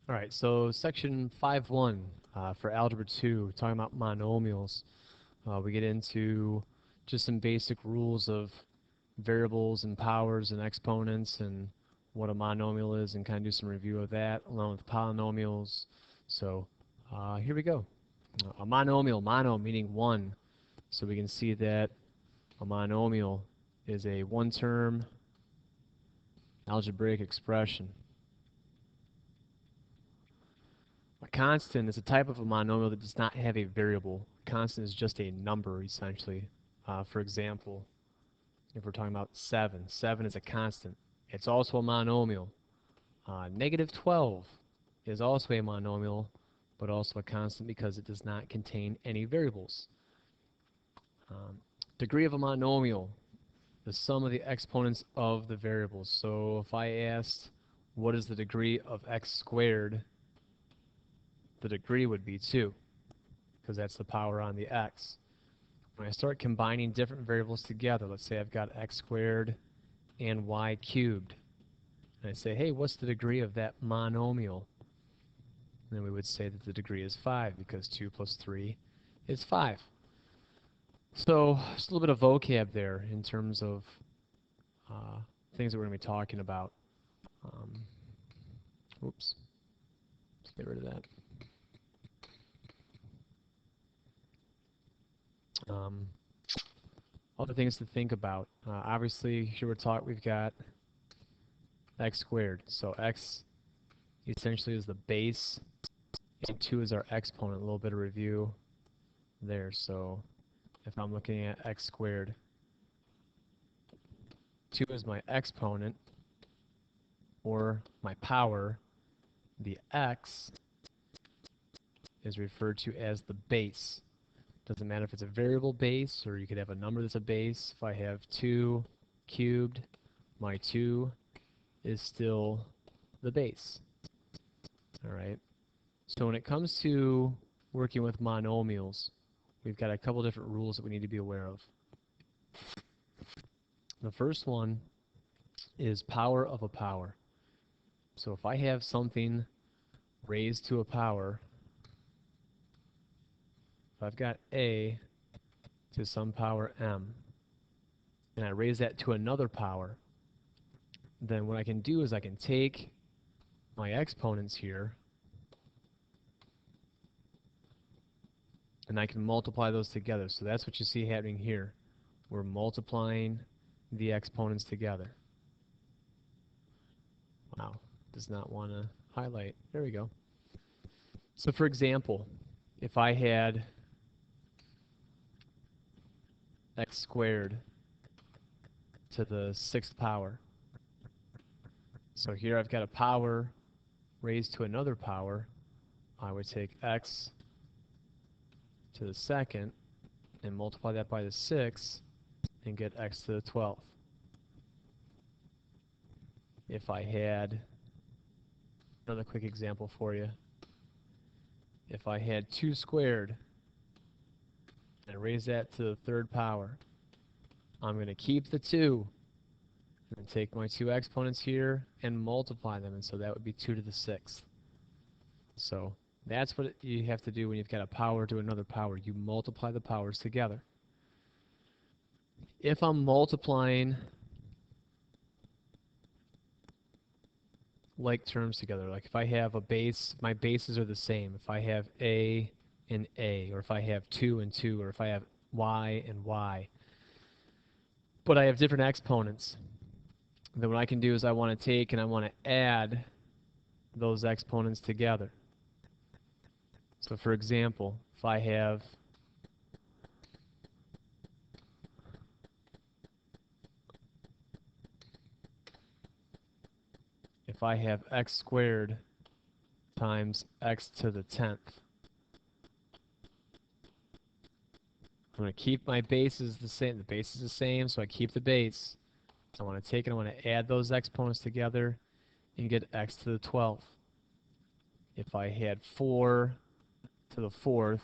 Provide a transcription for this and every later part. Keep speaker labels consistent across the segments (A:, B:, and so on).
A: All right, so section 5.1 for algebra 2, talking about monomials. We get into just some basic rules of variables and powers and exponents and what a monomial is, and kind of do some review of that along with polynomials. So here we go. A monomial, mono meaning one. So we can see that a monomial is a one-term algebraic expression. A constant is a type of a monomial that does not have a variable. A constant is just a number, essentially. For example, if we're talking about 7, 7 is a constant. It's also a monomial. Negative 12 is also a monomial, but also a constant because it does not contain any variables. Degree of a monomial, the sum of the exponents of the variables. So if I asked what is the degree of x squared, the degree would be 2, because that's the power on the x. When I start combining different variables together, let's say I've got x squared and y cubed, and I say, hey, what's the degree of that monomial? And then we would say that the degree is 5, because 2 plus 3 is 5. So just a little bit of vocab there in terms of things that we're going to be talking about. Oops, let's get rid of that. Other things to think about. Obviously, here we've got x squared. So x essentially is the base, and 2 is our exponent. A little bit of review there. So if I'm looking at x squared, 2 is my exponent, or my power. The x is referred to as the base. Doesn't matter if it's a variable base, or you could have a number that's a base. If I have 2 cubed, my 2 is still the base. All right. So when it comes to working with monomials, we've got a couple different rules that we need to be aware of. The first one is power of a power. So if I have something raised to a power, if I've got a to some power m, and I raise that to another power, then what I can do is I can take my exponents here, and I can multiply those together. So that's what you see happening here. We're multiplying the exponents together. Wow, does not want to highlight. There we go. So for example, if I had x squared to the 6th power, so here I've got a power raised to another power, I would take x to the 2nd and multiply that by the 6th and get x to the 12th. If I had another quick example for you, if I had 2 squared and I raise that to the 3rd power, I'm going to keep the 2 and take my 2 exponents here and multiply them, and so that would be 2 to the 6th. So that's what you have to do when you've got a power to another power. You multiply the powers together. If I'm multiplying like terms together, like if I have a base, my bases are the same. If I have a and a, or if I have 2 and 2, or if I have y and y, but I have different exponents, then what I can do is I want to take and I want to add those exponents together. So for example, if I have x squared times x to the 10th, I'm going to keep my bases the same. The base is the same, so I keep the base. I want to take and I want to add those exponents together and get x to the 12th. If I had 4 to the 4th,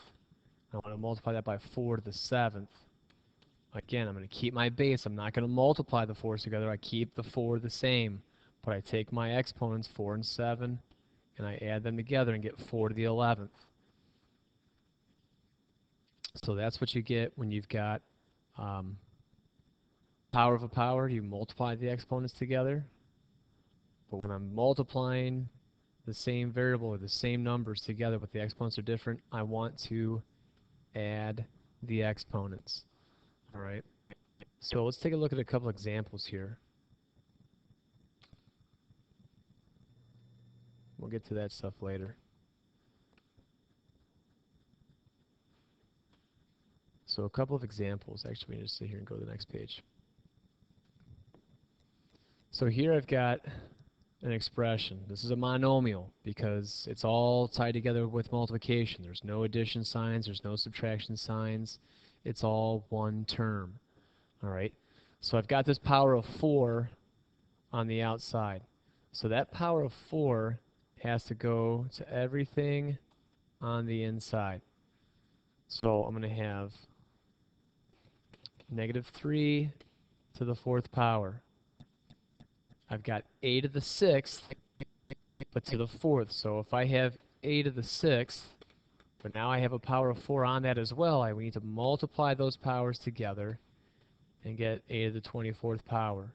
A: I want to multiply that by 4 to the 7th. Again, I'm going to keep my base. I'm not going to multiply the 4s together. I keep the 4 the same, but I take my exponents, 4 and 7, and I add them together and get 4 to the 11th. So that's what you get when you've got power of a power. You multiply the exponents together. But when I'm multiplying the same variable or the same numbers together but the exponents are different, I want to add the exponents. All right. So let's take a look at a couple examples here. We'll get to that stuff later. So a couple of examples. Actually, we need to sit here and go to the next page. So here I've got an expression. This is a monomial because it's all tied together with multiplication. There's no addition signs. There's no subtraction signs. It's all one term. All right. So I've got this power of 4 on the outside. So that power of 4 has to go to everything on the inside. So I'm going to have negative 3 to the 4th power. I've got a to the 6th, but to the 4th. So if I have a to the 6th, but now I have a power of 4 on that as well, I need to multiply those powers together and get a to the 24th power.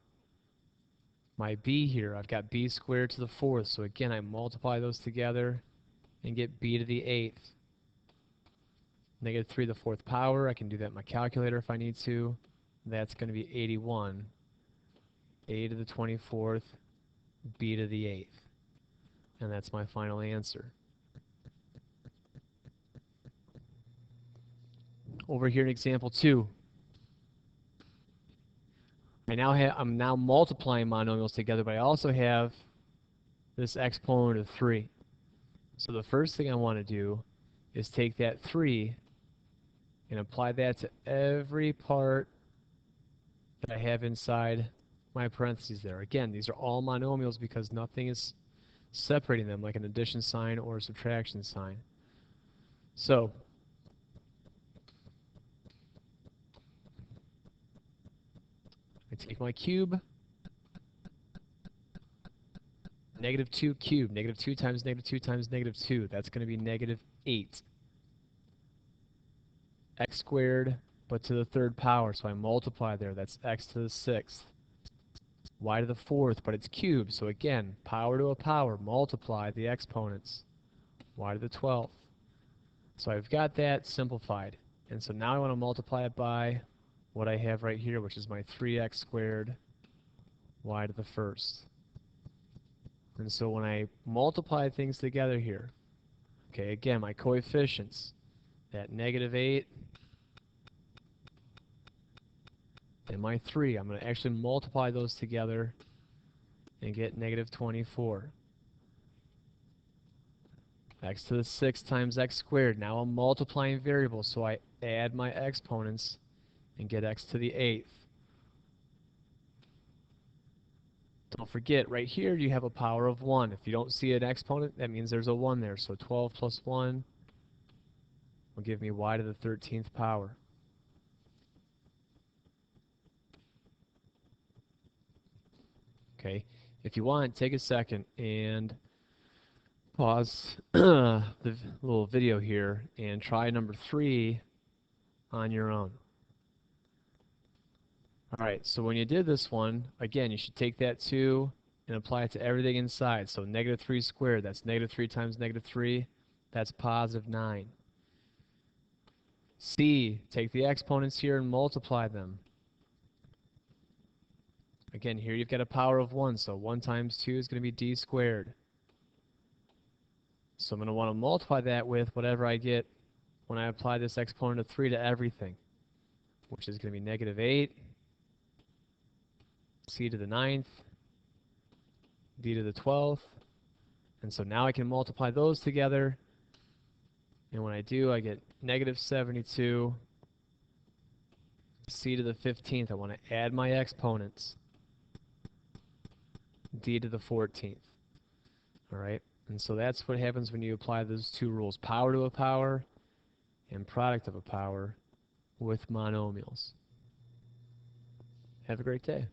A: My b here, I've got b squared to the 4th. So again, I multiply those together and get b to the 8th. Negative 3 to the 4th power, I can do that in my calculator if I need to. That's going to be 81. A to the 24th, b to the 8th. And that's my final answer. Over here in example 2, I'm now multiplying monomials together, but I also have this exponent of 3. So the first thing I want to do is take that 3 and apply that to every part that I have inside my parentheses there. Again, these are all monomials because nothing is separating them like an addition sign or a subtraction sign. So I take my cube, negative 2 cubed, negative 2 times negative 2 times negative 2. That's going to be negative 8. X squared, but to the 3rd power, so I multiply there. That's x to the 6th. Y to the 4th, but it's cubed, so again, power to a power, multiply the exponents. Y to the 12th. So I've got that simplified. And so now I want to multiply it by what I have right here, which is my 3x squared y to the 1st. And so when I multiply things together here, okay, again, my coefficients, that negative 8 and my 3, I'm going to actually multiply those together and get negative 24. X to the 6th times x squared. Now I'm multiplying variables, so I add my exponents and get x to the 8th. Don't forget, right here you have a power of 1. If you don't see an exponent, that means there's a 1 there. So 12 plus 1 will give me y to the 13th power. Okay, if you want, take a second and pause the little video here and try number 3 on your own. All right, so when you did this one, again, you should take that 2 and apply it to everything inside. So negative 3 squared, that's negative 3 times negative 3, that's positive 9. C, take the exponents here and multiply them. Again, here you've got a power of 1, so 1 times 2 is going to be d squared. So I'm going to want to multiply that with whatever I get when I apply this exponent of 3 to everything, which is going to be negative 8, c to the 9th, d to the 12th. And so now I can multiply those together. And when I do, I get negative 72, c to the 15th. I want to add my exponents, d to the 14th. All right? And so that's what happens when you apply those two rules, power to a power and product of a power with monomials. Have a great day.